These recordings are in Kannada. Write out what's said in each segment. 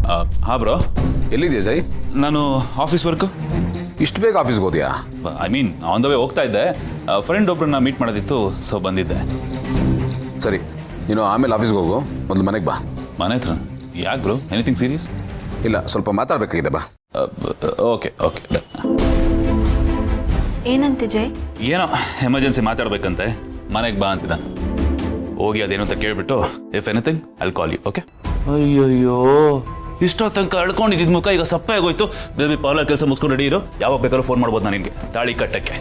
ಹಾಂ ಬ್ರೋ. ಎಲ್ಲಿದೆಯಾ ಜೈ? ನಾನು ಆಫೀಸ್ ವರ್ಕು. ಇಷ್ಟು ಬೇಗ ಆಫೀಸ್ಗೆ ಹೋದ್ಯಾ? I mean on the way ಹೋಗ್ತಾ ಇದ್ದೆ. ಫ್ರೆಂಡ್ ಒಬ್ಬರನ್ನ ಮೀಟ್ ಮಾಡೋದಿತ್ತು, ಸೊ ಬಂದಿದ್ದೆ. ಸರಿ, ನೀನು ಆಮೇಲೆ ಆಫೀಸ್ಗೆ ಹೋಗು, ಮೊದಲು ಮನೆಗೆ ಬಾ. ಮನೆ ಹತ್ರ? ಯಾಕೆ ಬ್ರೋ, ಎನಿಥಿಂಗ್ ಸೀರಿಯಸ್? ಇಲ್ಲ, ಸ್ವಲ್ಪ ಮಾತಾಡಬೇಕಾಗಿದೆ, ಬಾ. Okay okay. ಏನಂತೆ ಜೈ? ಏನೋ ಎಮರ್ಜೆನ್ಸಿ ಮಾತಾಡ್ಬೇಕಂತೆ, ಮನೆಗೆ ಬಾ ಅಂತಿದ್ದ. ಹೋಗಿ ಅದೇನು ಅಂತ ಕೇಳ್ಬಿಟ್ಟು if anything I'll call you. Okay? ಅಯ್ಯೋಯ್ಯೋ, ಇಷ್ಟೋ ತನಕ ಅಳ್ಕೊಂಡಿದ್ದ ಮುಖ ಈಗ ಸಪ್ಪೆ ಆಗೋಯ್ತು. ಬೇಬಿ ಪಾರ್ಲರ್ ಕೆಲಸ ಮುಗಿಸ್ಕೊಂಡು ರೆಡಿ ಇರೋ, ಯಾವಾಗ ಬೇಕಾದ್ರೂ ಫೋನ್ ಮಾಡ್ಬೋದು ನಾನು ನಿನಗೆ ತಾಳಿ ಕಟ್ಟಕ್ಕೆ.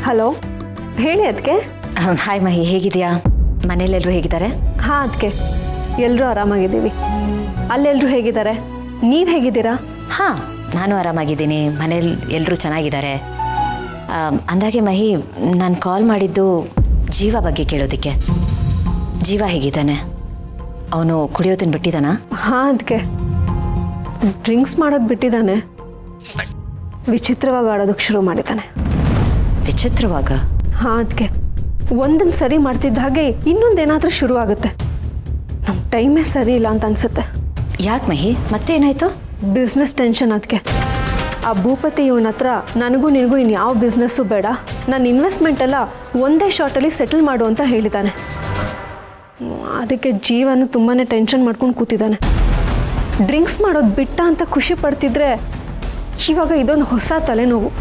ಹಲೋ, ಹೇಳಿ ಅದಕ್ಕೆ. ಹಾಯ್ ಮಹಿ, ಹೇಗಿದೆಯಾ? ಮನೇಲೆಲ್ಲರೂ ಹೇಗಿದ್ದಾರೆ? ಹಾಂ ಅದಕ್ಕೆ, ಎಲ್ಲರೂ ಆರಾಮಾಗಿದ್ದೀವಿ. ಅಲ್ಲೆಲ್ಲರೂ ಹೇಗಿದ್ದಾರೆ? ನೀವು ಹೇಗಿದ್ದೀರಾ? ಹಾಂ, ನಾನು ಆರಾಮಾಗಿದ್ದೀನಿ. ಮನೇಲಿ ಎಲ್ಲರೂ ಚೆನ್ನಾಗಿದ್ದಾರೆ. ಅಂದಾಗೆ ಮಹಿ, ನಾನು ಕಾಲ್ ಮಾಡಿದ್ದು ಜೀವ ಬಗ್ಗೆ ಕೇಳೋದಕ್ಕೆ. ಜೀವ ಹೇಗಿದ್ದಾನೆ? ಅವನು ಕುಡಿಯೋದನ್ನು ಬಿಟ್ಟಿದ್ದಾನಾ? ಹಾಂ ಅದಕ್ಕೆ, ಡ್ರಿಂಕ್ಸ್ ಮಾಡೋದು ಬಿಟ್ಟಿದ್ದಾನೆ. ವಿಚಿತ್ರವಾಗಿ ಆಡೋದಕ್ಕೆ ಶುರು ಮಾಡಿದ್ದಾನೆ. ವಿಚಿತ್ರವಾಗ? ಹಾಂ ಅದಕ್ಕೆ, ಒಂದನ್ನು ಸರಿ ಮಾಡ್ತಿದ್ದ ಹಾಗೆ ಇನ್ನೊಂದೇನಾದರೂ ಶುರು ಆಗುತ್ತೆ. ನಮ್ಮ ಟೈಮೇ ಸರಿ ಇಲ್ಲ ಅಂತ ಅನಿಸುತ್ತೆ. ಯಾಕೆ ಮಹಿ, ಮತ್ತೆ ಏನಾಯಿತು? ಬಿಸ್ನೆಸ್ ಟೆನ್ಷನ್ ಅದಕ್ಕೆ. ಆ ಭೂಪತಿ ಇವನ ಹತ್ರ ನನಗೂ ನಿನಗೂ ಇನ್ಯಾವ ಬಿಸ್ನೆಸ್ಸು ಬೇಡ, ನನ್ನ ಇನ್ವೆಸ್ಟ್ಮೆಂಟ್ ಎಲ್ಲ ಒಂದೇ ಶಾರ್ಟಲ್ಲಿ ಸೆಟಲ್ ಮಾಡು ಅಂತ ಹೇಳಿದ್ದಾನೆ. ಅದಕ್ಕೆ ಜೀವನ ತುಂಬಾ ಟೆನ್ಷನ್ ಮಾಡ್ಕೊಂಡು ಕೂತಿದ್ದಾನೆ. ಡ್ರಿಂಕ್ಸ್ ಮಾಡೋದು ಬಿಟ್ಟ ಅಂತ ಖುಷಿ ಪಡ್ತಿದ್ರೆ ಇವಾಗ ಇದೊಂದು ಹೊಸ ತಲೆನೋವು.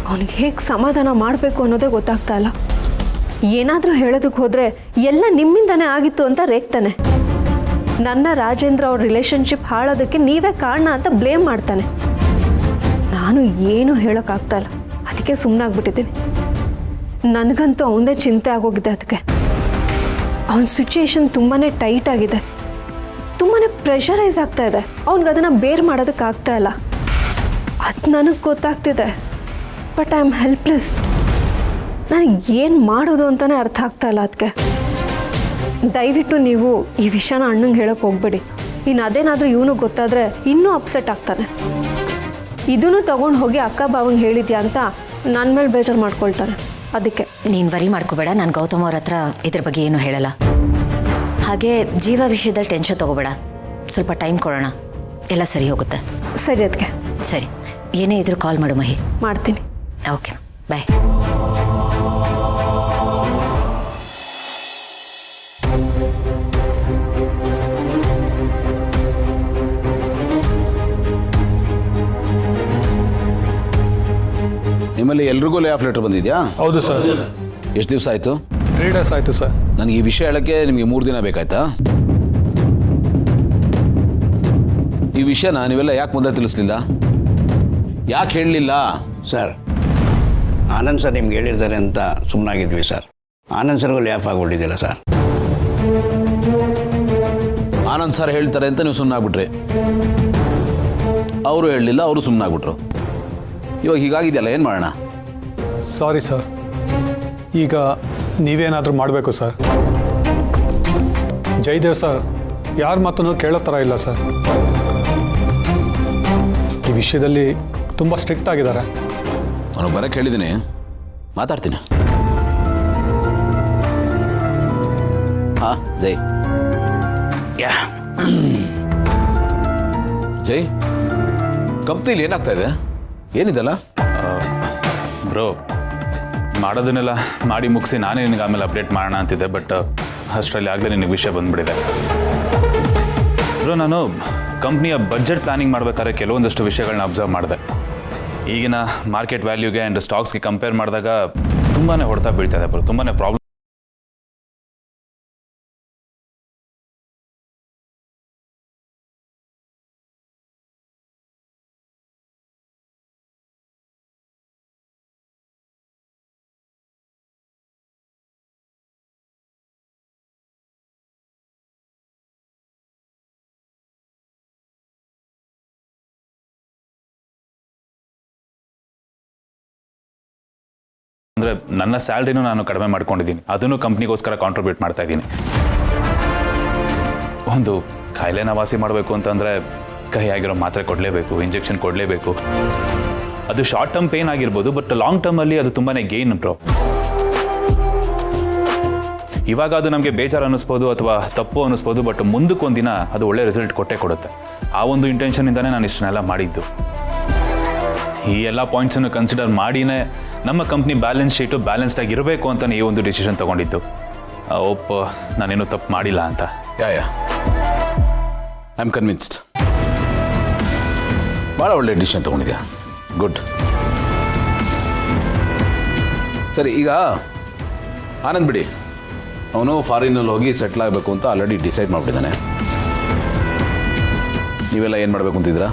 ಅವನಿಗೆ ಹೇಗೆ ಸಮಾಧಾನ ಮಾಡಬೇಕು ಅನ್ನೋದೇ ಗೊತ್ತಾಗ್ತಾ ಇಲ್ಲ. ಏನಾದರೂ ಹೇಳೋದಕ್ಕೆ ಹೋದರೆ ಎಲ್ಲ ನಿಮ್ಮಿಂದನೇ ಆಗಿತ್ತು ಅಂತ ರೇಗ್ತಾನೆ. ನನ್ನ ರಾಜೇಂದ್ರ ಅವ್ರ ರಿಲೇಷನ್ಶಿಪ್ ಹಾಳೋದಕ್ಕೆ ನೀವೇ ಕಾರಣ ಅಂತ ಬ್ಲೇಮ್ ಮಾಡ್ತಾನೆ. ನಾನು ಏನೂ ಹೇಳೋಕ್ಕಾಗ್ತಾ ಇಲ್ಲ, ಅದಕ್ಕೆ ಸುಮ್ಮನಾಗ್ಬಿಟ್ಟಿದ್ದೀನಿ. ನನಗಂತೂ ಅವನದೇ ಚಿಂತೆ ಆಗೋಗಿದೆ. ಅದಕ್ಕೆ ಅವನ ಸಿಚುಯೇಷನ್ ತುಂಬಾ ಟೈಟ್ ಆಗಿದೆ, ತುಂಬಾ ಪ್ರೆಷರೈಸ್ ಆಗ್ತಾ ಇದೆ. ಅವ್ನಿಗೆ ಅದನ್ನು ಬೇರ್ ಮಾಡೋದಕ್ಕಾಗ್ತಾ ಇಲ್ಲ. ಅದು ನನಗೆ ಗೊತ್ತಾಗ್ತಿದೆ, ಬಟ್ ಐ ಆಮ್ ಹೆಲ್ಪ್ಲೆಸ್. ನನಗೆ ಏನು ಮಾಡೋದು ಅಂತಲೇ ಅರ್ಥ ಆಗ್ತಾ ಇಲ್ಲ. ಅದಕ್ಕೆ ದಯವಿಟ್ಟು ನೀವು ಈ ವಿಷಯನ ಅಣ್ಣಂಗೆ ಹೇಳೋಕ್ಕೆ ಹೋಗ್ಬೇಡಿ. ಇನ್ನು ಅದೇನಾದರೂ ಇವನು ಗೊತ್ತಾದರೆ ಇನ್ನೂ ಅಪ್ಸೆಟ್ ಆಗ್ತಾನೆ. ಇದನ್ನು ತೊಗೊಂಡು ಹೋಗಿ ಅಕ್ಕ ಬಾವಂಗೆ ಹೇಳಿದ್ಯಾ ಅಂತ ನನ್ನ ಮೇಲೆ ಬೇಜಾರು ಮಾಡ್ಕೊಳ್ತಾರೆ. ಅದಕ್ಕೆ ನೀನು ವರಿ ಮಾಡ್ಕೋಬೇಡ. ನಾನು ಗೌತಮ್ ಅವ್ರ ಹತ್ರ ಇದ್ರ ಬಗ್ಗೆ ಏನೂ ಹೇಳಲ್ಲ. ಹಾಗೆ ಜೀವ ವಿಷಯದಲ್ಲಿ ಟೆನ್ಷನ್ ತೊಗೋಬೇಡ, ಸ್ವಲ್ಪ ಟೈಮ್ ಕೊಡೋಣ, ಎಲ್ಲ ಸರಿ ಹೋಗುತ್ತೆ. ಸರಿ ಅದಕ್ಕೆ. ಸರಿ, ಏನೇ ಇದ್ರೂ ಕಾಲ್ ಮಾಡು ಮಹಿ. ಮಾಡ್ತೀನಿ. ಓಕೆ, ಬಾಯ್. ನಿಮ್ಮಲ್ಲಿ ಎಲ್ರಿಗೂ ಲೇ ಆಫ್ ಲೆಟರ್ ಬಂದಿದೆಯಾ? ಹೌದು ಸರ್. ಎಷ್ಟು ದಿವಸ ಆಯಿತು? 3 days ಆಯಿತು ಸರ್. ನನಗೆ ಈ ವಿಷಯ ಹೇಳೋಕ್ಕೆ ನಿಮಗೆ 3 ದಿನ ಬೇಕಾಯ್ತಾ? ಈ ವಿಷಯನ ನೀವೆಲ್ಲ ಯಾಕೆ ಮುಂದೆ ತಿಳಿಸ್ಲಿಲ್ಲ? ಯಾಕೆ ಹೇಳಲಿಲ್ಲ? ಸರ್, ಆನಂದ್ ಸರ್ ನಿಮ್ಗೆ ಹೇಳಿರ್ತಾರೆ ಅಂತ ಸುಮ್ಮನಾಗಿದ್ವಿ ಸರ್. ಆನಂದ್ ಸರ್ಗೂ ಲ್ಯಾಫ್ ಆಗಿಬಿಟ್ಟಿದ್ದಿಲ್ಲ ಸರ್. ಆನಂದ್ ಸರ್ ಹೇಳ್ತಾರೆ ಅಂತ ನೀವು ಸುಮ್ಮನಾಗ್ಬಿಟ್ರಿ, ಅವರು ಹೇಳಲಿಲ್ಲ, ಅವರು ಸುಮ್ಮನಾಗ್ಬಿಟ್ರು. ಇವಾಗ ಹೀಗಾಗಿದೆಯಲ್ಲ, ಏನು ಮಾಡೋಣ? ಸಾರಿ ಸರ್, ಈಗ ನೀವೇನಾದರೂ ಮಾಡಬೇಕು ಸರ್. ಜಯದೇವ್ ಸರ್ ಯಾರ ಮಾತನ್ನು ಕೇಳೋ ಥರ ಇಲ್ಲ ಸರ್. ಈ ವಿಷಯದಲ್ಲಿ ತುಂಬ ಸ್ಟ್ರಿಕ್ಟ್ ಆಗಿದ್ದಾರೆ. ಅವನು ಬರೋಕ್ಕೆ ಹೇಳಿದ್ದೀನಿ, ಮಾತಾಡ್ತೀನಿ. ಹಾಂ ಜೈ. ಜೈ, ಕಂಪ್ನಿಲಿ ಏನಾಗ್ತಾ ಇದೆ? ಏನಿದೆಲ್ಲ? ಬ್ರೋ, ಮಾಡೋದನ್ನೆಲ್ಲ ಮಾಡಿ ಮುಗಿಸಿ ನಾನೇ ನಿನಗೆ ಆಮೇಲೆ ಅಪ್ಡೇಟ್ ಮಾಡೋಣ ಅಂತಿದ್ದೆ, ಬಟ್ ಅಷ್ಟರಲ್ಲಿ ಆಗಲೇ ನಿನಗೆ ವಿಷಯ ಬಂದುಬಿಟ್ಟಿದೆ. ಬ್ರೋ, ನಾನು ಕಂಪ್ನಿಯ ಬಜೆಟ್ ಪ್ಲಾನಿಂಗ್ ಮಾಡಬೇಕಾದ್ರೆ ಕೆಲವೊಂದಷ್ಟು ವಿಷಯಗಳನ್ನ ಅಬ್ಸರ್ವ್ ಮಾಡಿದೆ. ಈಗಿನ ಮಾರ್ಕೆಟ್ ವ್ಯಾಲ್ಯೂಗೆ ಆ್ಯಂಡ್ ಸ್ಟಾಕ್ಸ್ಗೆ ಕಂಪೇರ್ ಮಾಡಿದಾಗ ತುಂಬಾ ಹೊಡೆತ ಬೀಳ್ತಾ ಇದೆ ಬ್ರೋ, ತುಂಬಾ ಪ್ರಾಬ್ಲಮ್. ಅಂದರೆ ನನ್ನ ಸ್ಯಾಲ್ರಿನೂ ನಾನು ಕಡಿಮೆ ಮಾಡ್ಕೊಂಡಿದ್ದೀನಿ, ಅದನ್ನು ಕಂಪ್ನಿಗೋಸ್ಕರ ಕಾಂಟ್ರಿಬ್ಯೂಟ್ ಮಾಡ್ತಾ ಇದ್ದೀನಿ. ಒಂದು ಕಾಯಿಲೆನ ವಾಸಿ ಮಾಡಬೇಕು ಅಂತಂದರೆ ಕಹಿಯಾಗಿರೋ ಮಾತ್ರೆ ಕೊಡಲೇಬೇಕು, ಇಂಜೆಕ್ಷನ್ ಕೊಡಲೇಬೇಕು. ಅದು ಶಾರ್ಟ್ ಟರ್ಮ್ ಪೇನ್ ಆಗಿರ್ಬೋದು, ಬಟ್ ಲಾಂಗ್ ಟರ್ಮಲ್ಲಿ ಅದು ತುಂಬಾ ಗೇನ್ ಬ್ರೋ. ಇವಾಗ ಅದು ನಮಗೆ ಬೇಜಾರು ಅನ್ನಿಸ್ಬೋದು ಅಥವಾ ತಪ್ಪು ಅನ್ನಿಸ್ಬೋದು, ಬಟ್ ಮುಂದಕ್ಕೊಂದಿನ ಅದು ಒಳ್ಳೆ ರಿಸಲ್ಟ್ ಕೊಟ್ಟೇ ಕೊಡುತ್ತೆ. ಆ ಒಂದು ಇಂಟೆನ್ಷನಿಂದನೇ ನಾನು ಇಷ್ಟನ್ನೆಲ್ಲ ಮಾಡಿದ್ದು. ಈ ಎಲ್ಲ ಪಾಯಿಂಟ್ಸನ್ನು ಕನ್ಸಿಡರ್ ಮಾಡಿನೇ ನಮ್ಮ ಕಂಪ್ನಿ ಬ್ಯಾಲೆನ್ಸ್ ಶೀಟು ಬ್ಯಾಲೆನ್ಸ್ಡ್ ಆಗಿರಬೇಕು ಅಂತಲೇ ಈ ಒಂದು ಡಿಸಿಷನ್ ತೊಗೊಂಡಿದ್ದು. ನಾನೇನು ತಪ್ಪು ಮಾಡಿಲ್ಲ ಅಂತ. Yeah I am convinced. ಭಾಳ ಒಳ್ಳೆ ಡಿಸಿಷನ್ ತೊಗೊಂಡಿದ್ಯಾ, ಗುಡ್. ಸರಿ, ಈಗ ಆನಂದ್ ಬಿಡಿ, ಅವನು ಫಾರಿನಲ್ಲಿ ಹೋಗಿ ಸೆಟ್ಲ್ ಆಗಬೇಕು ಅಂತ ಆಲ್ರೆಡಿ ಡಿಸೈಡ್ ಮಾಡಿಬಿಟ್ಟಿದ್ದಾನೆ. ನೀವೆಲ್ಲ ಏನು ಮಾಡಬೇಕು ಅಂತಿದ್ದೀರಾ?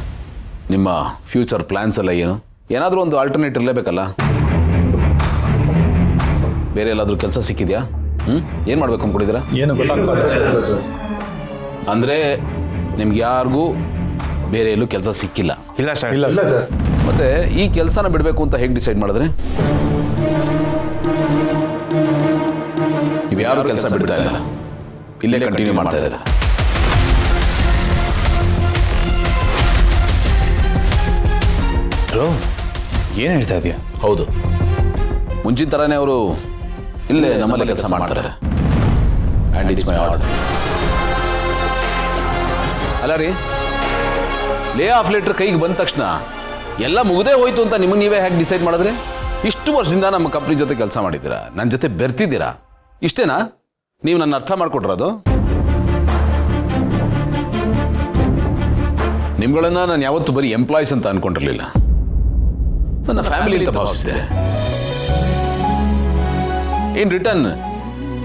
ನಿಮ್ಮ ಫ್ಯೂಚರ್ ಪ್ಲ್ಯಾನ್ಸ್ ಎಲ್ಲ ಏನು? ಏನಾದರೂ ಒಂದು ಆಲ್ಟರ್ನೇಟ್ ಇರಲೇಬೇಕಲ್ಲ. ಬೇರೆ ಎಲ್ಲಾದರೂ ಕೆಲಸ ಸಿಕ್ಕಿದೆಯಾ? ಏನು ಮಾಡಬೇಕು ಅಂದ್ಕೊಂಡಿದ್ದೀರಾ? ಏನು ಗೊತ್ತಾಗ್ತದೆ ಸರ್. ಅಂದರೆ ನಿಮ್ಗೆ ಯಾರಿಗೂ ಬೇರೆ ಎಲ್ಲೂ ಕೆಲಸ ಸಿಕ್ಕಿಲ್ಲ? ಇಲ್ಲ ಸರ್. ಇಲ್ಲ ಸರ್. ಮತ್ತೆ ಈ ಕೆಲಸನ ಬಿಡಬೇಕು ಅಂತ ಹೇಗೆ ಡಿಸೈಡ್ ಮಾಡಿದ್ರೆ? ನೀವು ಯಾರು ಕೆಲಸ ಬಿಡ್ತಾ ಇಲ್ಲ, ಇಲ್ಲೇ ಕಂಟಿನ್ಯೂ ಮಾಡ್ತಾ ಇದ್ದಾರೆ. ಬ್ರೋ, ಏನು ಹೇಳ್ತಾ ಇದೆಯಾ? ಹೌದು, ಮುಂಚಿನ ಥರನೇ ಅವರು ಇಲ್ಲೇ ನಮ್ಮಲ್ಲೇ ಕೆಲಸ ಮಾಡ್ತಾರೆ. And it's my order. ಅಲ್ಲ ರೀ, ಲೇ ಆಫ್ ಲೆಟ್ರ್ ಕೈಗೆ ಬಂದ ತಕ್ಷಣ ಎಲ್ಲ ಮುಗದೇ ಹೋಯ್ತು ಅಂತ ನಿಮಗೆ ನೀವೇ ಹೇಗೆ ಡಿಸೈಡ್ ಮಾಡಿದ್ರೆ? ಇಷ್ಟು ವರ್ಷದಿಂದ ನಮ್ಮ ಕಂಪ್ನಿ ಜೊತೆ ಕೆಲಸ ಮಾಡಿದ್ದೀರಾ, ನನ್ನ ಜೊತೆ ಬೆರ್ತಿದ್ದೀರಾ, ಇಷ್ಟೇನಾ ನೀವು ನನ್ನ ಅರ್ಥ ಮಾಡಿಕೊಟ್ರದು? ನಿಮ್ಗಳನ್ನ ನಾನು ಯಾವತ್ತೂ ಬರೀ ಎಂಪ್ಲಾಯೀಸ್ ಅಂತ ಅನ್ಕೊಂಡಿರಲಿಲ್ಲ, ನನ್ನ ಫ್ಯಾಮಿಲಿ ಅಂತ ಭಾವಿಸಿದೆ. ಇನ್ ರಿಟರ್ನ್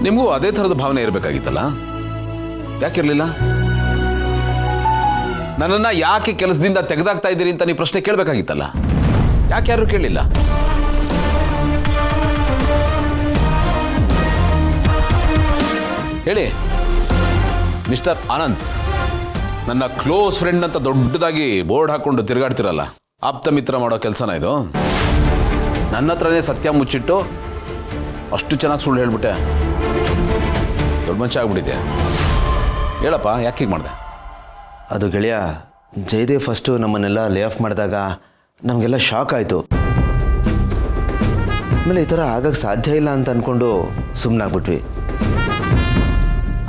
ನಿಮಗೂ ಅದೇ ಥರದ ಭಾವನೆ ಇರಬೇಕಾಗಿತ್ತಲ್ಲ, ಯಾಕಿರಲಿಲ್ಲ? ನನ್ನನ್ನು ಯಾಕೆ ಕೆಲಸದಿಂದ ತೆಗೆದಾಕ್ತಾ ಇದ್ದೀರಿ ಅಂತ ನೀವು ಪ್ರಶ್ನೆ ಕೇಳಬೇಕಾಗಿತ್ತಲ್ಲ, ಯಾಕೆ ಯಾರು ಕೇಳಲಿಲ್ಲ? ಹೇಳಿ ಮಿಸ್ಟರ್ ಆನಂದ್, ನನ್ನ ಕ್ಲೋಸ್ ಫ್ರೆಂಡ್ ಅಂತ ದೊಡ್ಡದಾಗಿ ಬೋರ್ಡ್ ಹಾಕೊಂಡು ತಿರುಗಾಡ್ತಿರಲ್ಲ, ಆಪ್ತ ಮಿತ್ರ ಮಾಡೋ ಕೆಲಸನ ಇದು? ನನ್ನ ಹತ್ರನೇ ಸತ್ಯ ಮುಚ್ಚಿಟ್ಟು ಅಷ್ಟು ಚೆನ್ನಾಗಿ ಸುಳ್ಳು ಹೇಳ್ಬಿಟ್ಟೆ, ದೊಡ್ಡ ಮನುಷ್ಯ ಆಗ್ಬಿಟ್ಟಿದೆ. ಹೇಳಪ್ಪ, ಯಾಕೆ ಹೀಗೆ ಮಾಡಿದೆ? ಅದು ಗೆಳೆಯ, ಜಯದೇವ್ ಫಸ್ಟು ನಮ್ಮನ್ನೆಲ್ಲ ಲೇ ಆಫ್ ಮಾಡಿದಾಗ ನಮಗೆಲ್ಲ ಶಾಕ್ ಆಯಿತು. ಆಮೇಲೆ ಈ ಥರ ಆಗಕ್ಕೆ ಸಾಧ್ಯ ಇಲ್ಲ ಅಂತ ಅಂದ್ಕೊಂಡು ಸುಮ್ಮನಾಗ್ಬಿಟ್ವಿ.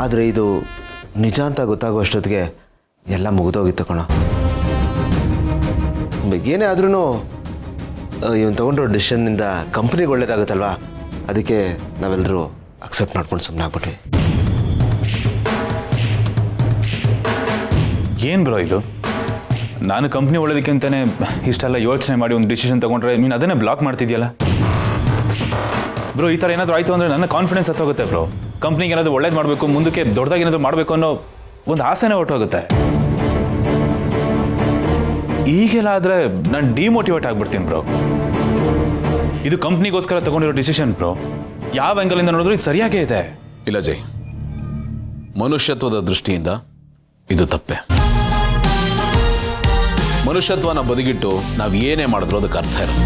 ಆದರೆ ಇದು ನಿಜ ಅಂತ ಗೊತ್ತಾಗುವಷ್ಟೊತ್ತಿಗೆ ಎಲ್ಲ ಮುಗಿದೋಗಿತ್ತು ಕಣೋ. ಏನೇ ಆದ್ರೂ ಇವನು ತೊಗೊಂಡಿರೋ ಡಿಸಿಷನ್ನಿಂದ ಕಂಪ್ನಿಗೆ ಒಳ್ಳೇದಾಗುತ್ತಲ್ವಾ, ಅದಕ್ಕೆ ನಾವೆಲ್ಲರೂ ಅಕ್ಸೆಪ್ಟ್ ಮಾಡ್ಕೊಂಡು ಸುಮ್ಮನಾಗ್ಬಿಟ್ವಿ. ಏನು ಬ್ರೋ ಇದು? ನಾನು ಕಂಪ್ನಿ ಒಳ್ಳೋದಕ್ಕೆ ಅಂತಲೇ ಇಷ್ಟೆಲ್ಲ ಯೋಚನೆ ಮಾಡಿ ಒಂದು ಡಿಸಿಷನ್ ತೊಗೊಂಡ್ರೆ ನೀನು ಅದನ್ನೇ ಬ್ಲಾಕ್ ಮಾಡ್ತಿದ್ಯಲ್ಲ ಬ್ರೋ. ಈ ಥರ ಏನಾದರೂ ಆಯಿತು ಅಂದರೆ ನನ್ನ ಕಾನ್ಫಿಡೆನ್ಸ್ ಹತ್ತೋಗುತ್ತೆ ಬ್ರೋ. ಕಂಪ್ನಿಗೆ ಏನಾದರೂ ಒಳ್ಳೇದು ಮಾಡಬೇಕು, ಮುಂದಕ್ಕೆ ದೊಡ್ಡದಾಗಿ ಏನಾದರೂ ಮಾಡಬೇಕು ಅನ್ನೋ ಒಂದು ಆಸೆನೇ ಹೊರಟೋಗುತ್ತೆ. ಈಗೆಲ್ಲ ಆದರೆ ನಾನು ಡಿಮೋಟಿವೇಟ್ ಆಗಿಬಿಡ್ತೀನಿ ಬ್ರೋ. ಇದು ಕಂಪ್ನಿಗೋಸ್ಕರ ತೊಗೊಂಡಿರೋ ಡಿಸಿಷನ್ ಬ್ರೋ. ಯಾವ ಆ್ಯಂಗಲಿಂದ ನೋಡಿದ್ರು ಇದು ಸರಿಯಾಗೇ ಇದೆ. ಇಲ್ಲ ಜೈ, ಮನುಷ್ಯತ್ವದ ದೃಷ್ಟಿಯಿಂದ ಇದು ತಪ್ಪೆ. ಮನುಷ್ಯತ್ವನ ಬದಿಗಿಟ್ಟು ನಾವು ಏನೇ ಮಾಡಿದ್ರು ಅದಕ್ಕೆ ಅರ್ಥ ಇರಲ್ಲ.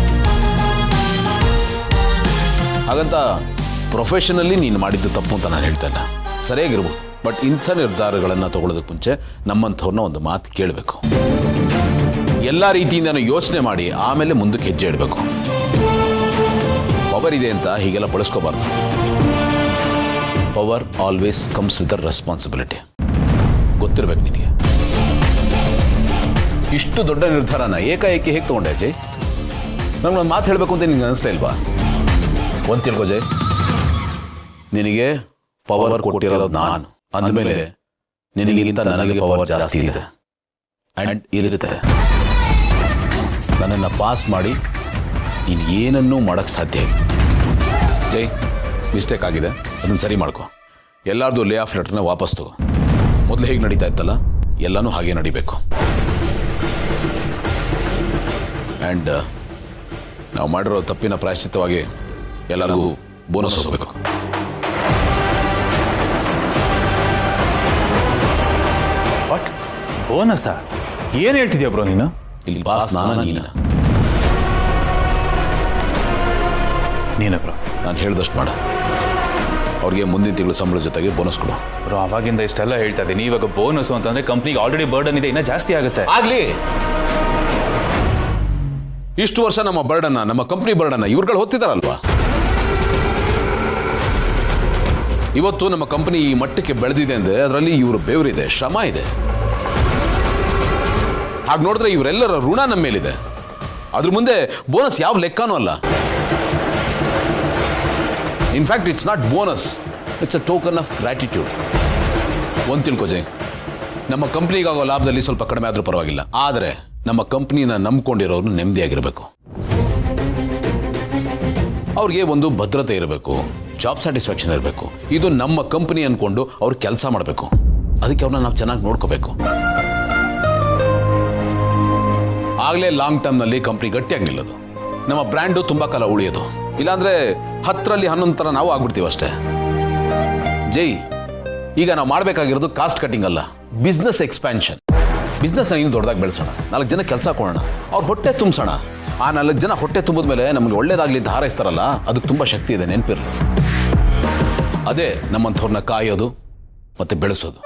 ಹಾಗಂತ ಪ್ರೊಫೆಷನಲ್ಲಿ ನೀನು ಮಾಡಿದ್ದು ತಪ್ಪು ಅಂತ ನಾನು ಹೇಳ್ತಾ ಇಲ್ಲ, ಸರಿಯಾಗಿರ್ಬೋದು. ಬಟ್ ಇಂಥ ನಿರ್ಧಾರಗಳನ್ನು ತಗೊಳ್ಳೋದಕ್ಕೆ ಮುಂಚೆ ನಮ್ಮಂಥವ್ರನ್ನ ಒಂದು ಮಾತು ಕೇಳಬೇಕು. ಎಲ್ಲ ರೀತಿಯಿಂದನೂ ಯೋಚನೆ ಮಾಡಿ ಆಮೇಲೆ ಮುಂದಕ್ಕೆ ಹೆಜ್ಜೆ ಇಡಬೇಕು. ಪವರ್ ಇದೆ ಅಂತ ಹೀಗೆಲ್ಲ ಬಳಸ್ಕೋಬಾರ್ದು. Power always comes with a responsibility. ಗೊತ್ತಿರ್ಬೇಕು ನಿನಗೆ. ಇಷ್ಟು ದೊಡ್ಡ ನಿರ್ಧಾರನ ಏಕಾಏಕಿ ಹೇಗೆ ತೊಗೊಂಡೆ ಜೈ? ನಮ್ಗೊಂದು ಮಾತು ಹೇಳಬೇಕು ಅಂತ ನಿನಗೆ ಅನಿಸ್ತಾ ಇಲ್ವಾ? ಒಂದು ತಿಳ್ಕೊ ಜೈ, ನಿನಗೆ ಪವರ್ ಕೊಟ್ಟಿರೋದು ನಾನು ಅಂದಮೇಲೆ ನಿನಗಿಂತ ನನಗೆ ಪವರ್ ಜಾಸ್ತಿ ಇದೆ ಆ್ಯಂಡ್ ಇರುತ್ತೆ. ನನ್ನನ್ನು ಪಾಸ್ ಮಾಡಿ ನೀನು ಏನನ್ನೂ ಮಾಡೋಕ್ಕೆ ಸಾಧ್ಯ ಇಲ್ಲ. ಜೈ, ಮಿಸ್ಟೇಕ್ ಆಗಿದೆ, ಅದನ್ನು ಸರಿ ಮಾಡ್ಕೊ. ಎಲ್ಲರದು ಲೇ ಆಫ್ ಲೆಟರ್ನ ವಾಪಸ್ ತಗೋ. ಮೊದಲು ಹೇಗೆ ನಡೀತಾ ಇತ್ತಲ್ಲ ಎಲ್ಲನೂ ಹಾಗೆ ನಡಿಬೇಕು. ಆ್ಯಂಡ್ ನಾವು ಮಾಡಿರೋ ತಪ್ಪಿನ ಪ್ರಾಯಶ್ಚಿತ್ತವಾಗಿ ಎಲ್ಲರಿಗೂ ಬೋನಸ್ ಹೋಗಬೇಕು. ವಾಟ್ ಬೋನಸ್ಸಾ? ಏನು ಹೇಳ್ತಿದ್ಯಾ ಬ್ರೋ ನೀನು? ಇಲ್ಲಿ ಬಾಸ್ ನೀನ ಬ್ರೋ. ನಾನು ಹೇಳ್ದಷ್ಟು ಮಾಡ. ಅವ್ರಿಗೆ ಮುಂದಿನ ತಿಂಗಳು ಸಂಬಳ ಜೊತೆಗೆ ಬೋನಸ್ ಕೊಡು. ಬ್ರೋ, ಅವಾಗಿಂದ ಇಷ್ಟೆಲ್ಲ ಹೇಳ್ತಾ ಇದ್ದೀನಿ. ಇವಾಗ ಬೋನಸ್ ಅಂತಂದ್ರೆ ಕಂಪ್ನಿಗೆ ಆಲ್ರೆಡಿ ಬರ್ಡನ್ ಇದೆ, ಇನ್ನೂ ಜಾಸ್ತಿ ಆಗುತ್ತೆ. ಆಗ್ಲಿ, ಇಷ್ಟು ವರ್ಷ ನಮ್ಮ ಬರ್ಡನ್ನ, ನಮ್ಮ ಕಂಪ್ನಿ ಬರ್ಡನ್ನ ಇವ್ರುಗಳು ಹೊತ್ತಿದಾರಲ್ವಾ? ಇವತ್ತು ನಮ್ಮ ಕಂಪನಿ ಈ ಮಟ್ಟಕ್ಕೆ ಬೆಳೆದಿದೆ ಅಂದರೆ ಅದರಲ್ಲಿ ಇವರು ಬೆವರಿದೆ, ಶ್ರಮ ಇದೆ. ಹಾಗೆ ನೋಡಿದ್ರೆ ಇವರೆಲ್ಲರ ಋಣ ನಮ್ಮ ಮೇಲಿದೆ. ಅದ್ರ ಮುಂದೆ ಬೋನಸ್ ಯಾವ ಲೆಕ್ಕನೂ ಅಲ್ಲ. In fact it's not bonus, it's a token of gratitude. ಒಂದು ತಿಳ್ಕೊ ಜೈ, ನಮ್ಮ ಕಂಪ್ನಿಗಾಗೋ ಲಾಭದಲ್ಲಿ ಸ್ವಲ್ಪ ಕಡಿಮೆ ಆದರೂ ಪರವಾಗಿಲ್ಲ, ಆದರೆ ನಮ್ಮ ಕಂಪ್ನಿನ ನಂಬ್ಕೊಂಡಿರೋರು ನೆಮ್ಮದಿಯಾಗಿರಬೇಕು. ಅವ್ರಿಗೆ ಒಂದು ಭದ್ರತೆ ಇರಬೇಕು, ಜಾಬ್ ಸ್ಯಾಟಿಸ್ಫ್ಯಾಕ್ಷನ್ ಇರಬೇಕು. ಇದು ನಮ್ಮ ಕಂಪನಿ ಅಂದ್ಕೊಂಡು ಅವ್ರು ಕೆಲಸ ಮಾಡಬೇಕು. ಅದಕ್ಕೆ ಅವ್ರನ್ನ ನಾವು ಚೆನ್ನಾಗಿ ನೋಡ್ಕೋಬೇಕು. ಆಗಲೇ ಲಾಂಗ್ ಟರ್ಮ್ನಲ್ಲಿ ಕಂಪ್ನಿ ಗಟ್ಟಿಯಾಗಿ ನಿಲ್ಲೋದು, ನಮ್ಮ ಬ್ರ್ಯಾಂಡು ತುಂಬ ಕಾಲ ಉಳಿಯೋದು. ಇಲ್ಲಾಂದರೆ 10ರಲ್ಲಿ 11 ಥರ ನಾವು ಆಗ್ಬಿಡ್ತೀವಿ ಅಷ್ಟೇ. ಜೈ, ಈಗ ನಾವು ಮಾಡಬೇಕಾಗಿರೋದು ಕಾಸ್ಟ್ ಕಟ್ಟಿಂಗ್ ಅಲ್ಲ, ಬಿಸ್ನೆಸ್ ಎಕ್ಸ್ಪ್ಯಾನ್ಷನ್. ಬಿಸ್ನೆಸ್ನ ಇನ್ನೂ ದೊಡ್ಡದಾಗಿ ಬೆಳೆಸೋಣ, 4 ಜನ ಕೆಲಸ ಕೊಡೋಣ, ಅವ್ರ ಹೊಟ್ಟೆ ತುಂಬಿಸೋಣ. ಆ 4 ಜನ ಹೊಟ್ಟೆ ತುಂಬಿದ ಮೇಲೆ ನಮಗೆ ಒಳ್ಳೇದಾಗಲಿ ಅಂತ ಹಾರೈಸ್ತಾರಲ್ಲ, ಅದಕ್ಕೆ ತುಂಬ ಶಕ್ತಿ ಇದೆ, ನೆನಪಿರಲಿ. ಅದೇ ನಮ್ಮಂಥವ್ರನ್ನ ಕಾಯೋದು ಮತ್ತು ಬೆಳೆಸೋದು.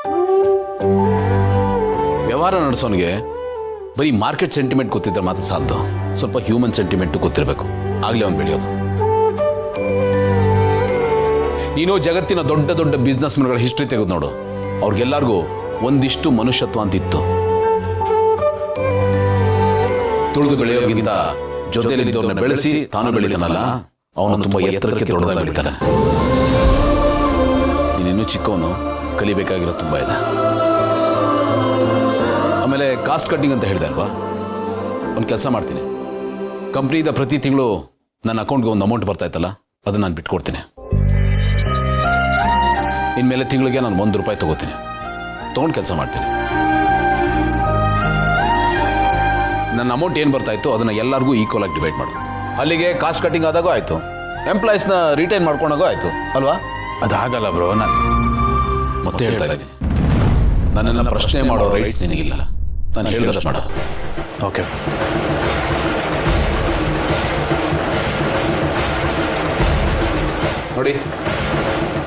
ವ್ಯವಹಾರ ನಡೆಸೋನಿಗೆ ಬರೀ ಮಾರ್ಕೆಟ್ ಸೆಂಟಿಮೆಂಟ್ ಗೊತ್ತಿದ್ರೆ ಮಾತ್ರ ಸಾಲದು, ಸ್ವಲ್ಪ ಹ್ಯೂಮನ್ ಸೆಂಟಿಮೆಂಟು ಗೊತ್ತಿರಬೇಕು. ಆಗಲೇ ಅವ್ನು ಬೆಳೆಯೋದು. ನೀನು ಜಗತ್ತಿನ ದೊಡ್ಡ ದೊಡ್ಡ ಬಿಸ್ನೆಸ್ ಮನ್ಗಳ ಹಿಸ್ಟ್ರಿ ತೆಗೆದು ನೋಡು, ಅವ್ರಿಗೆಲ್ಲರಿಗೂ ಒಂದಿಷ್ಟು ಮನುಷ್ಯತ್ವ ಅಂತಿತ್ತು. ತುಳಿದು ಬೆಳೆಯೋಗಿಂತ ಜೊತೆಯಲ್ಲಿದ್ದವ್ರನ್ನ ಬೆಳೆಸಿ ತಾನು ಬೆಳಿತಾನಲ್ಲ, ಅವನು ತುಂಬ ಎತ್ತರಕ್ಕೆ ದೊಡ್ಡದಾಗಿ ಬೆಳಿತಾನೆ. ನೀನಿನ್ನೂ ಚಿಕ್ಕವನು, ಕಲಿಬೇಕಾಗಿರೋ ತುಂಬ ಇದೆ. ಆಮೇಲೆ ಕಾಸ್ಟ್ ಕಟ್ಟಿಂಗ್ ಅಂತ ಹೇಳಿದೆ ಅಲ್ವಾ, ಒಂದು ಕೆಲಸ ಮಾಡ್ತೀನಿ. ಕಂಪ್ನಿಯಿಂದ ಪ್ರತಿ ತಿಂಗಳು ನನ್ನ ಅಕೌಂಟ್ಗೆ ಒಂದು ಅಮೌಂಟ್ ಬರ್ತಾ ಇತ್ತಲ್ಲ, ಅದನ್ನು ನಾನು ಬಿಟ್ಕೊಡ್ತೀನಿ. ಇನ್ಮೇಲೆ ತಿಂಗಳಿಗೆ ನಾನು ₹1 ತಗೋತೀನಿ, ತೊಗೊಂಡು ಕೆಲಸ ಮಾಡ್ತೀನಿ. ನನ್ನ ಅಮೌಂಟ್ ಏನು ಬರ್ತಾ ಇತ್ತು ಅದನ್ನು ಎಲ್ಲರಿಗೂ ಈಕ್ವಲ್ ಆಗಿ ಡಿವೈಡ್ ಮಾಡು. ಅಲ್ಲಿಗೆ ಕಾಸ್ಟ್ ಕಟ್ಟಿಂಗ್ ಆದಾಗೂ ಆಯಿತು, ಎಂಪ್ಲಾಯೀಸ್ನ ರಿಟೈನ್ ಮಾಡ್ಕೊಂಡಾಗೂ ಆಯಿತು ಅಲ್ವಾ? ಅದಾಗಲ್ಲ ಬ್ರೋ. ಮತ್ತೆ ಹೇಳ್ತಾ ಇದ್ದೀನಿ, ನನ್ನನ್ನು ಪ್ರಶ್ನೆ ಮಾಡೋ ರೈಟ್ಸ್ ನಿನಗಿಲ್ಲ. ನಾನು ಹೇಳಿದಷ್ಟು ಮಾಡು. ಓಕೆ. ನೋಡಿ,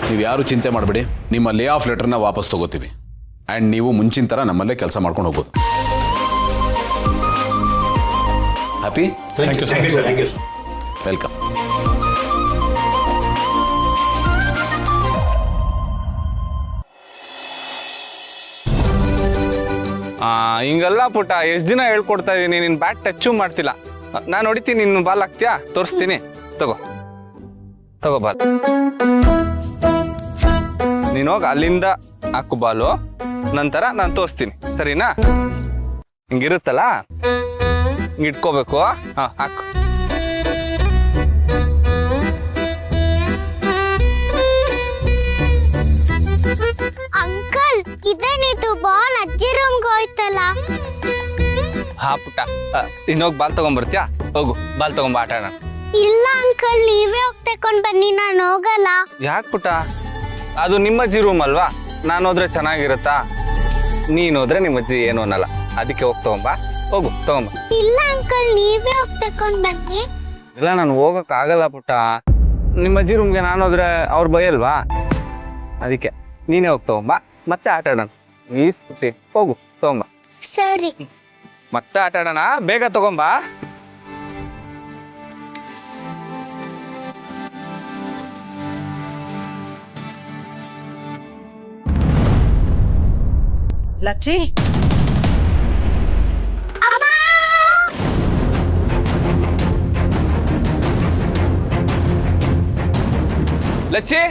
ನೀವು ಯಾರು ಚಿಂತೆ ಮಾಡಬೇಡಿ, ನಿಮ್ಮ ಲೇ ಆಫ್ ಲೆಟರ್ನ ವಾಪಸ್ ತಗೋತೀವಿ. ಆ್ಯಂಡ್ ನೀವು ಮುಂಚಿನ ಥರ ನಮ್ಮಲ್ಲೇ ಕೆಲಸ ಮಾಡ್ಕೊಂಡು ಹೋಗ್ಬೋದು. Happy? Thank you sir. Welcome. ಹಿಂಗಲ್ಲ ಪುಟ್ಟ, ಎಷ್ಟು ದಿನ ಹೇಳ್ಕೊಡ್ತಾ ಇದೀನಿ, ನಿನ್ ಬ್ಯಾಟ್ ಟಚ್ಚು ಮಾಡ್ತಿಲ್ಲ. ನಾನು ಹೊಡಿತೀನಿ, ನಿನ್ನ ಬಾಲ್ ಹಾಕ್ತೀಯಾ? ತೋರಿಸ್ತೀನಿ, ತಗೋ ತಗೋ ಬಾಲ್. ನೀನು ಹೋಗಿ ಅಲ್ಲಿಂದ ಹಾಕು ಬಾಲು, ನಂತರ ನಾನು ತೋರಿಸ್ತೀನಿ, ಸರಿನಾ? ಹಿಂಗಿರುತ್ತಲ್ಲ, ಹಿಂಗೆ ಇಟ್ಕೋಬೇಕು. ಹಾಂ, ಹಾಕು. ಅಂಕಲ್, ಇದೇನಿದು ಬಾಲ್ ಅಜ್ಜಿ ರೂಮ್ಗೆ ಹೋಯ್ತಲ್ಲ. ಹಾ ಪುಟ್ಟ, ಇನ್ನೋಗಿ ಬಾಲ್ ತಗೊಂಡ್ಬರ್ತೀಯಾ? ಹೋಗು, ಬಾಲ್ ತಗೊಂಬ, ಆಟ ಆಡೋಣ. ಇಲ್ಲ ಅಂಕಲ್, ನೀವೇ ಹೋಗಿ ತಕೊಂಡ್ ಬನ್ನಿ, ನಾನು ಹೋಗಲ್ಲ. ಯಾಕೆ ಪುಟ್ಟ? ಅದು ನಿಮ್ಮಜ್ಜಿ ರೂಮ್ ಅಲ್ವಾ, ನಾನು ಹೋದ್ರೆ ಚೆನ್ನಾಗಿರುತ್ತಾ? ನೀನು ಹೋದ್ರೆ ನಿಮ್ಮಜ್ಜಿ ಏನು ಅನ್ನಲ್ಲ, ಅದಕ್ಕೆ ಹೋಗಿ ತಗೊಂಬ. ಹೋಗು, ತಗೊಂಬ. ಇಲ್ಲ ಅಂಕಲ್, ನೀವೇ ಹೋಗಿ ತಕೊಂಡ್ ಬನ್ನಿ. ಇಲ್ಲ, ನಾನು ಹೋಗಕ್ ಆಗಲ್ಲ ಪುಟ್ಟ. ನಿಮ್ಮಜ್ಜಿ ರೂಮ್ಗೆ ನಾನು ಹೋದ್ರೆ ಅವ್ರು ಬೈಯಲ್ವಾ? ಅದಕ್ಕೆ ನೀನೇ ಹೋಗಿ ತಗೊಂಬ, ಮತ್ತೆ ಆಟ ಆಡೋಣ. ಪ್ಲೀಸ್ ಪುಟ್ಟಿ, ಹೋಗು, ತಗೊಂಬ. ಸರಿ. ಮತ್ತೆ ಆಟ ಆಡೋಣ, ಬೇಗ ತಗೊಂಬ. ಲಚ್ಚಿ, ಲಚ್ಚಿ,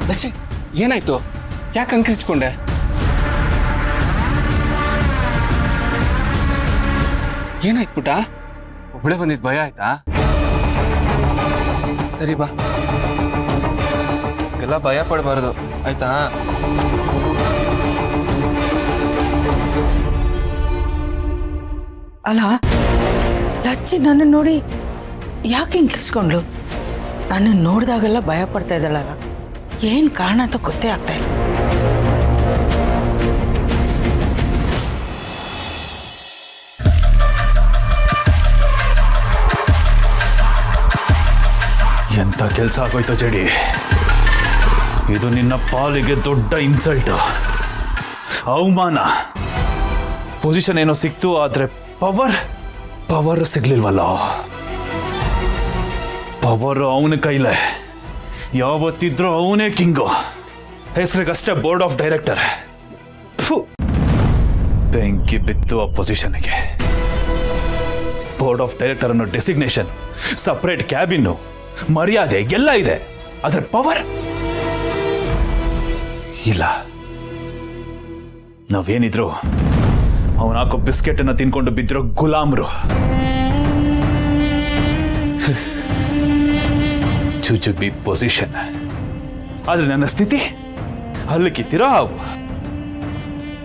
ಲಚ್ಚಿ, ಏನಾಯ್ತು? ಯಾಕೆ ಅಂಕಿರಿಚ್ಕೊಂಡೆ? ಏನಾಯ್ತು ಪುಟ? ಒಬ್ಬಳೆ ಬಂದಿದ್ದು ಭಯ ಆಯ್ತಾ? ಸರಿ ಬಾ, ಎಲ್ಲ ಭಯ ಪಡಬಾರ್ದು ಆಯ್ತಾ? ಅಲ್ಲ ಲಚ್ಚಿ ನನ್ನ ನೋಡಿ ಯಾಕೆ ಹಿಂಗೆ ಕಿರ್ಸ್ಕೊಂಡ್ಲು? ನನ್ನ ನೋಡಿದಾಗೆಲ್ಲ ಭಯ ಪಡ್ತಾ ಇದ್ದಾಳಲ್ಲ, ಏನು ಕಾರಣ ಅಂತ ಗೊತ್ತೇ ಆಗ್ತಾ ಇಲ್ಲ. ಎಂಥ ಕೆಲಸ ಆಗೋಯ್ತು ಜಡಿ. ಇದು ನಿನ್ನ ಪಾಲಿಗೆ ದೊಡ್ಡ ಇನ್ಸಲ್ಟ್, ಅವಮಾನ. ಪೊಸಿಷನ್ ಏನೋ ಸಿಕ್ತು, ಆದರೆ ಪವರ್ ಸಿಗ್ಲಿಲ್ವಲ್ಲ. ಪವರ್ ಅವನ ಕೈಲೇ, ಯಾವತ್ತಿದ್ರೂ ಅವನೇ ಕಿಂಗು. ಹೆಸರಿಗಷ್ಟೇ ಬೋರ್ಡ್ ಆಫ್ ಡೈರೆಕ್ಟರ್. ಬೆಂಕಿ ಬಿತ್ತು ಆ ಪೊಸಿಷನ್ಗೆ. ಬೋರ್ಡ್ ಆಫ್ ಡೈರೆಕ್ಟರ್ ಅನ್ನೋ ಡೆಸಿಗ್ನೇಷನ್, ಸಪ್ರೇಟ್ ಕ್ಯಾಬಿನ್ನು, ಮರ್ಯಾದೆ ಎಲ್ಲ ಇದೆ, ಆದ್ರೆ ಪವರ್ ಇಲ್ಲ. ನಾವೇನಿದ್ರು ಅವನ ಹಾಕೋ ಬಿಸ್ಕೆಟ್ ಅನ್ನ ತಿನ್ಕೊಂಡು ಬಿದ್ದಿರೋ ಗುಲಾಮ್ರು. Jujube position. ಆದ್ರೆ ನನ್ನ ಸ್ಥಿತಿ ಅಲ್ಲಿ ಕಿತ್ತಿರೋ ಹಾವು.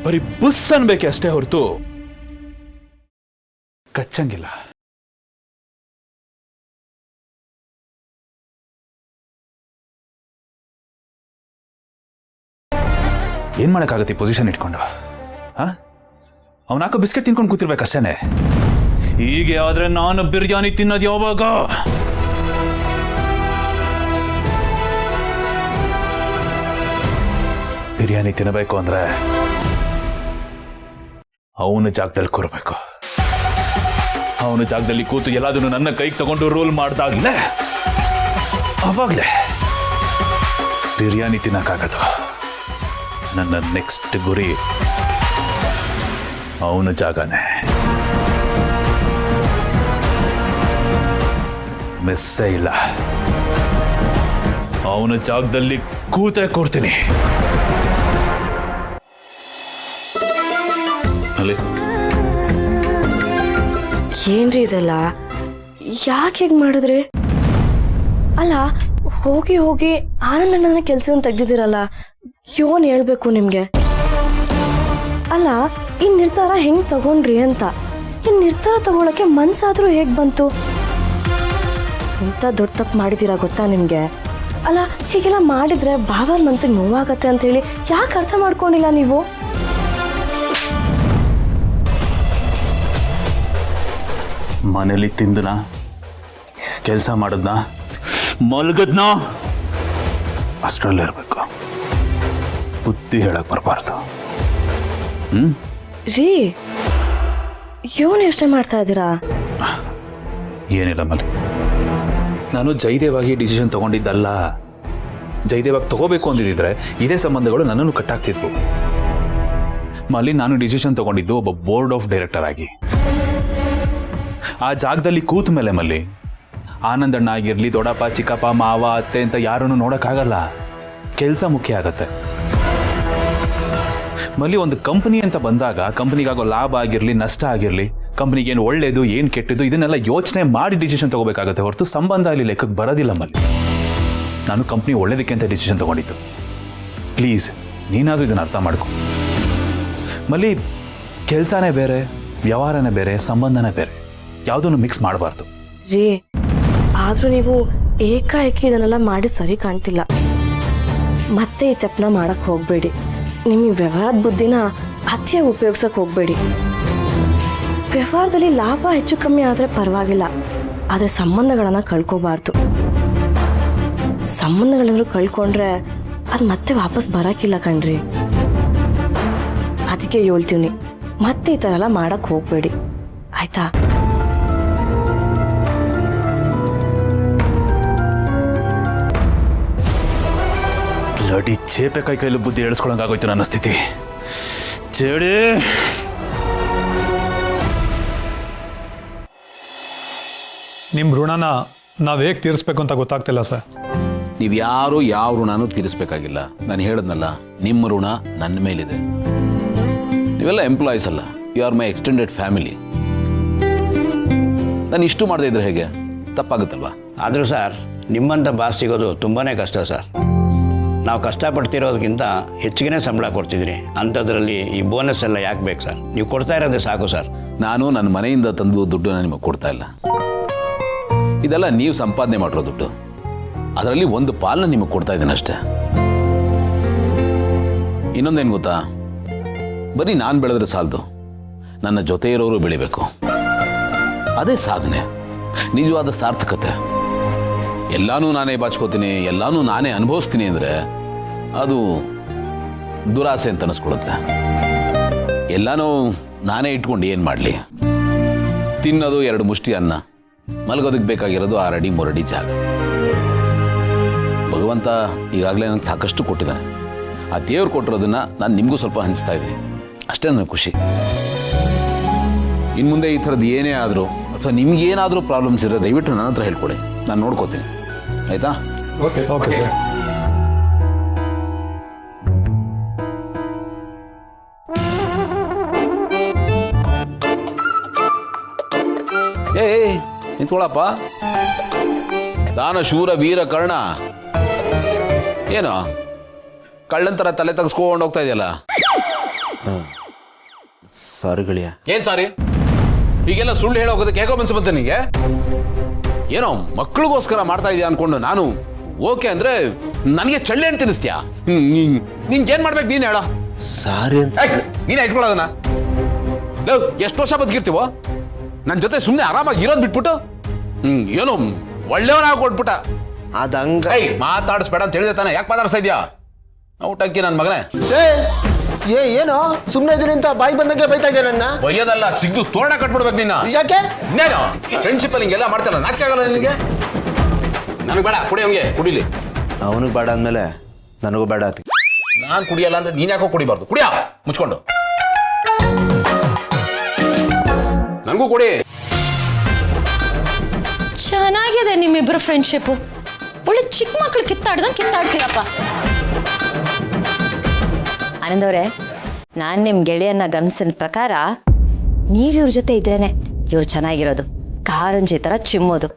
ಬರೀ ಬುಸ್ ಅನ್ಬೇಕೆ ಅಷ್ಟೇ ಹೊರತು ಕಚ್ಚಂಗಿಲ್ಲ. ಏನ್ ಮಾಡಕ್ಕಾಗತ್ತೆ ಪೊಸಿಷನ್ ಇಟ್ಕೊಂಡು? ಅವನ ಹಾಕೋ ಬಿಸ್ಕೆಟ್ ತಿನ್ಕೊಂಡು ಕೂತಿರ್ಬೇಕಷ್ಟೇನೆ. ಹೀಗೆ ಆದ್ರೆ ನಾನು ಬಿರಿಯಾನಿ ತಿನ್ನೋದು ಯಾವಾಗ? ಬಿರಿಯಾನಿ ತಿನ್ನಬೇಕು ಅಂದ್ರೆ ಅವನ ಜಾಗದಲ್ಲಿ ಕೂರಬೇಕು. ಅವನ ಜಾಗದಲ್ಲಿ ಕೂತು ಎಲ್ಲದನ್ನು ನನ್ನ ಕೈಗೆ ತಗೊಂಡು ರೋಲ್ ಮಾಡ್ದಾಗ್ಲೇ ಅವಾಗ್ಲೇ ಬಿರಿಯಾನಿ ತಿನ್ನಕ್ಕಾಗದು. ನನ್ನ ನೆಕ್ಸ್ಟ್ ಗುರಿ ಅವನ ಜಾಗನೇ. ಮಿಸ್ಸೇ ಇಲ್ಲ. ಅವನ ಜಾಗದಲ್ಲಿ ಕೂತೇ ಕೂರ್ತೀನಿ. ಅಲ್ಲಿ ಏನ್ರಿ ಇದೆಲ್ಲ? ಯಾಕೆ ಹೇಗೆ ಮಾಡಿದ್ರಿ? ಅಲ್ಲ, ಹೋಗಿ ಹೋಗಿ ಆನಂದಣ್ಣನ ಕೆಲಸ ತೆಗ್ದಿದ್ದೀರಲ್ಲ, ಯೋನ್ ಹೇಳ್ಬೇಕು ನಿಮ್ಗೆ? ಅಲ್ಲ, ಈ ನಿರ್ಧಾರ ಹೆಂಗ್ ತಗೊಂಡ್ರಿ ಅಂತ. ಈ ನಿರ್ಧಾರ ತಗೊಳಕ್ಕೆ ಮನ್ಸಾದ್ರೂ ಹೇಗ್ ಬಂತು? ಇಂಥ ದೊಡ್ಡ ತಪ್ಪು ಮಾಡಿದ್ದೀರಾ ಗೊತ್ತಾ ನಿಮ್ಗೆ? ಅಲ್ಲ, ಹೀಗೆಲ್ಲ ಮಾಡಿದ್ರೆ ಭಾವನ ಮನ್ಸಿಗೆ ನೋವಾಗತ್ತೆ ಅಂತ ಹೇಳಿ ಯಾಕೆ ಅರ್ಥ ಮಾಡ್ಕೊಂಡಿಲ್ಲ ನೀವು? ಮನೇಲಿ ತಿಂದನ, ಕೆಲಸ ಮಾಡದ್ನ, ಮಲಗದ್ನ ಅಷ್ಟರಲ್ಲಿರ್ಬೇಕು. ಬುದ್ಧಿ ಹೇಳಕ್ ಬರಬಾರ್ದು. ರೀ, ಯೋನ್ ಯೋಚನೆ ಮಾಡ್ತಾ ಇದ್ದೀರಾ? ಏನಿಲ್ಲ ಮಲ್ಲಿ, ನಾನು ಜಯದೇವಾಗಿ ಡಿಸಿಷನ್ ತಗೊಂಡಿದ್ದಲ್ಲ. ಜಯದೇವಾಗಿ ತಗೋಬೇಕು ಅಂದಿದ್ರೆ ಇದೇ ಸಂಬಂಧಗಳು ನನ್ನನ್ನು ಕಟ್ಟಾಗ್ತಿದ್ವು. ಮಲ್ಲಿ, ನಾನು ಡಿಸಿಷನ್ ತಗೊಂಡಿದ್ದು ಒಬ್ಬ ಬೋರ್ಡ್ ಆಫ್ ಡೈರೆಕ್ಟರ್ ಆಗಿ. ಆ ಜಾಗದಲ್ಲಿ ಕೂತ ಮೇಲೆ ಮಲ್ಲಿ, ಆನಂದಣ್ಣ ಆಗಿರ್ಲಿ, ದೊಡ್ಡಪ್ಪ, ಚಿಕ್ಕಪ್ಪ, ಮಾವ, ಅತ್ತೆ ಅಂತ ಯಾರನ್ನು ನೋಡೋಕ್ಕಾಗಲ್ಲ. ಕೆಲಸ ಮುಖ್ಯ ಆಗತ್ತೆ ಮಲ್ಲಿ. ಒಂದು ಕಂಪನಿ ಅಂತ ಬಂದಾಗ ಕಂಪನಿಗಾಗೋ ಲಾಭ ಆಗಿರಲಿ, ನಷ್ಟ ಆಗಿರಲಿ, ಕಂಪನಿಗೆ ಏನು ಒಳ್ಳೇದು ಏನು ಕೆಟ್ಟದ್ದು ಇದನ್ನೆಲ್ಲ ಯೋಚನೆ ಮಾಡಿ ಡಿಸಿಷನ್ ತಗೋಬೇಕಾಗತ್ತೆ ಹೊರತು ಸಂಬಂಧ ಅಲ್ಲಿ ಲೆಕ್ಕಕ್ಕೆ ಬರೋದಿಲ್ಲ ಮಲ್ಲಿ. ನಾನು ಕಂಪ್ನಿ ಒಳ್ಳೇದಕ್ಕೆ ಅಂತ ಡಿಸಿಷನ್ ತಗೊಂಡಿದ್ದು. ಪ್ಲೀಸ್, ನೀನಾದರೂ ಇದನ್ನು ಅರ್ಥ ಮಾಡ್ಕೊ ಮಲ್ಲಿ. ಕೆಲಸನೇ ಬೇರೆ, ವ್ಯವಹಾರನೇ ಬೇರೆ, ಸಂಬಂಧನೇ ಬೇರೆ. ಯಾವುದನ್ನು ಮಿಕ್ಸ್ ಮಾಡಬಾರ್ದು. ರೀ, ಆದರೂ ನೀವು ಏಕಾಏಕಿ ಇದನ್ನೆಲ್ಲ ಮಾಡಿ ಸರಿ ಕಾಣ್ತಿಲ್ಲ. ಮತ್ತೆ ಈ ತಪ್ಪನ್ನ ಮಾಡಕ್ಕೆ ಹೋಗಬೇಡಿ. ನಿಮ್ಮ ವ್ಯವಹಾರದ ಬುದ್ಧಿನ ಅತಿಯಾಗಿ ಉಪಯೋಗಿಸಕ್ಕೆ ಹೋಗಬೇಡಿ. ವ್ಯವಹಾರದಲ್ಲಿ ಲಾಭ ಹೆಚ್ಚು ಕಮ್ಮಿ ಆದರೆ ಪರವಾಗಿಲ್ಲ, ಆದರೆ ಸಂಬಂಧಗಳನ್ನು ಕಳ್ಕೋಬಾರ್ದು. ಸಂಬಂಧಗಳೇನಾದ್ರು ಕಳ್ಕೊಂಡ್ರೆ ಅದು ಮತ್ತೆ ವಾಪಸ್ ಬರೋಕ್ಕಿಲ್ಲ ಕಣ್ರಿ. ಅದಕ್ಕೆ ಹೇಳ್ತೀವಿ, ಮತ್ತೆ ಈ ಥರ ಎಲ್ಲ ಮಾಡಕ್ಕೆ ಹೋಗಬೇಡಿ, ಆಯ್ತಾ? ಲಡಿ ಚೇಪೆ ಕೈಲೂ ಬುದ್ಧಿ ಹೇಳಿಸ್ಕೊಳಂಗಾಗೋಯ್ತು ನನ್ನ ಸ್ಥಿತಿ. ಚೇಡಿ, ನಿಮ್ಮ ಋಣನ ನಾವು ಹೇಗೆ ತೀರಿಸ್ಬೇಕು ಅಂತ ಗೊತ್ತಾಗ್ತಿಲ್ಲ ಸರ್. ನೀವು ಯಾರು ಯಾವ ಋಣನೂ ತೀರಿಸ್ಬೇಕಾಗಿಲ್ಲ. ನಾನು ಹೇಳಿದ್ನಲ್ಲ, ನಿಮ್ಮ ಋಣ ನನ್ನ ಮೇಲಿದೆ. ನೀವೆಲ್ಲ ಎಂಪ್ಲಾಯೀಸ್ ಅಲ್ಲ, you are my extended family. ನಾನು ಇಷ್ಟು ಮಾಡದೇ ಇದ್ರೆ ಹೇಗೆ? ತಪ್ಪಾಗುತ್ತಲ್ವಾ? ಆದರೂ ಸರ್, ನಿಮ್ಮಂಥ ಬಾಸ್ ಸಿಗೋದು ತುಂಬಾ ಕಷ್ಟ ಸರ್. ನಾವು ಕಷ್ಟಪಡ್ತಿರೋದಕ್ಕಿಂತ ಹೆಚ್ಚಿಗೆ ಸಂಬಳ ಕೊಡ್ತಿದ್ರಿ. ಅಂಥದ್ರಲ್ಲಿ ಈ ಬೋನಸ್ ಎಲ್ಲ ಯಾಕೆ ಬೇಕು ಸರ್? ನೀವು ಕೊಡ್ತಾ ಇರೋದೇ ಸಾಕು ಸರ್. ನಾನು ನನ್ನ ಮನೆಯಿಂದ ತಂದು ದುಡ್ಡನ್ನು ನಿಮಗೆ ಕೊಡ್ತಾ ಇಲ್ಲ. ಇದೆಲ್ಲ ನೀವು ಸಂಪಾದನೆ ಮಾಡಿರೋ ದುಡ್ಡು. ಅದರಲ್ಲಿ ಒಂದು ಪಾಲನ್ನ ನಿಮಗೆ ಕೊಡ್ತಾ ಇದ್ದೀನಿ ಅಷ್ಟೇ. ಇನ್ನೊಂದೇನು ಗೊತ್ತಾ? ಬರೀ ನಾನು ಬೆಳೆದ್ರೆ ಸಾಲದು, ನನ್ನ ಜೊತೆ ಇರೋರು ಬೆಳಿಬೇಕು. ಅದೇ ಸಾಧನೆ, ನಿಜವಾದ ಸಾರ್ಥಕತೆ. ಎಲ್ಲಾನು ನಾನೇ ಬಾಚ್ಕೋತೀನಿ, ಎಲ್ಲಾನು ನಾನೇ ಅನುಭವಿಸ್ತೀನಿ ಅಂದರೆ ಅದು ದುರಾಸೆ ಅಂತ ಅನಿಸ್ಕೊಳುತ್ತೆ. ಎಲ್ಲಾನು ನಾನೇ ಇಟ್ಕೊಂಡು ಏನು ಮಾಡಲಿ? ತಿನ್ನೋದು 2 ಮುಷ್ಟಿ ಅನ್ನ, ಮಲಗೋದಕ್ಕೆ ಬೇಕಾಗಿರೋದು 6 ಅಡಿ 3 ಅಡಿ ಜಾಗ. ಭಗವಂತ ಈಗಾಗಲೇ ನನಗೆ ಸಾಕಷ್ಟು ಕೊಟ್ಟಿದ್ದಾನೆ. ಆ ದೇವ್ರು ಕೊಟ್ಟಿರೋದನ್ನ ನಾನು ನಿಮಗೂ ಸ್ವಲ್ಪ ಹಂಚ್ತಾ ಇದ್ದೀನಿ, ಅಷ್ಟೇ ನನಗೆ ಖುಷಿ. ಇನ್ನು ಮುಂದೆ ಈ ಥರದ್ದು ಏನೇ ಆದರೂ ಅಥವಾ ನಿಮ್ಗೇನಾದರೂ ಪ್ರಾಬ್ಲಮ್ಸ್ ಇರೋ ದಯವಿಟ್ಟು ನನ್ನ ಹತ್ರ ಹೇಳ್ಕೊಡಿ, ನಾನು ನೋಡ್ಕೋತೀನಿ. ಆಯಿತಾ? Okay sir. ಏ ನಿಂತ್ಕೊಳಪ್ಪ. ದಾನ ಶೂರ ವೀರ ಕರ್ಣ, ಏನೋ ಕಳ್ಳಂತರ ತಲೆ ತೆಗೆಸ್ಕೊಂಡು ಹೋಗ್ತಾ ಇದೆಯಲ್ಲ. ಸಾರಿ ಗೆಳೆಯ. ಏನ್ ಸಾರಿ? ಹೀಗೆಲ್ಲ ಸುಳ್ಳು ಹೇಳೋಗೋದಕ್ಕೆ ಹೇಗೋ ಮನ್ಸು ಬಂತ ನಿನಗೆ? ಏನೋ ಮಕ್ಕಳಿಗೋಸ್ಕರ ಮಾಡ್ತಾ ಇದೆಯಾ ಅನ್ಕೊಂಡು ನಾನು ಓಕೆ ಅಂದ್ರೆ ನನಗೆ ಚಳ್ಳೆ ಅಂತ ತಿನ್ನಿಸ್ತೀಯಾ? ನಿನ್ಗೇನ್ ಮಾಡ್ಬೇಕು ನೀನ್ ಹೇಳ. ಸಾರಿ ಅಂತ ನೀನೇ ಇಟ್ಕೊಳ್ಳೋದನ್ನ. ಎಷ್ಟು ವರ್ಷ ಬದುಕಿರ್ತೀವೋ ನನ್ನ ಜೊತೆ ಸುಮ್ಮನೆ ಆರಾಮಾಗಿ ಇರೋದು ಬಿಟ್ಬಿಟ್ಟು ಏನೋ ಒಳ್ಳೆಯವನಾಗ ಕೊಟ್ಬಿಟ್ಟ. ಅದು ಹಂಗ ಮಾತಾಡಿಸ್ಬೇಡ ಅಂತ ಹೇಳಿದೆ ತಾನೆ, ಯಾಕೆ ಮಾತಾಡಿಸ್ತಾ ಇದೆಯಾ? ಔಟಕ್ಕಿ ನನ್ನ ಮಗನೇ. ಏನೋ ಸುಮ್ಮನೆ ಇದೀನಿ ಅಂತ ಬಾಯಿ ಬಂದಂಗೆ ಬೈತಾ ಇದ್ದೆ ನನ್ನ. ಬೈಯೋದಲ್ಲ, ಸಿಗ್ದು ತೋರಣ ಕಟ್ಬಿಡ್ಬೇಕು ನಿನ್ನ. ಯಾಕೆ? ಇನ್ನೇನು ಫ್ರೆಂಡ್ಶಿಪ್ ಅಲ್ಲಿ ಹಿಂಗೆಲ್ಲ ಮಾಡ್ತಾರ, ನಾಚಿಕೆ ಆಗಲ್ಲ ನಿನಗೆ? ನನಗೆ ಬೇಡ, ಕುಡಿ ಹಂಗೆ ಕುಡಿಲಿ. ಅವನಿಗೆ ಬೇಡ ಅಂದಮೇಲೆ ನನಗೂ ಬೇಡ ಆತಿ. ನಾನು ಕುಡಿಯಲ್ಲ ಅಂದ್ರೆ ನೀನ್ ಯಾಕೋ ಕುಡಿಬಾರ್ದು? ಕುಡಿಯ ಮುಚ್ಕೊಂಡು. ನನಗೂ ಕುಡಿ. ಚೆನ್ನಾಗಿದೆ ನಿಮ್ಮಿಬ್ಬರ ಫ್ರೆಂಡ್ಶಿಪ್ಪು. ಒಳ್ಳೆ ಚಿಕ್ಕ ಮಕ್ಳು ಕಿತ್ತಾಡ್ತೀರಪ್ಪ. ಆನಂದವ್ರೆ, ನಾನು ನಿಮ್ಮ ಗೆಳೆಯನ್ನ ಗಮನಿಸಿದ ಪ್ರಕಾರ ನೀವು ಇವ್ರ ಜೊತೆ ಇದ್ರೇನೆ ಇವ್ರು ಚೆನ್ನಾಗಿರೋದು, ಕಾರಂಜಿ ಥರ ಚಿಮ್ಮೋದು.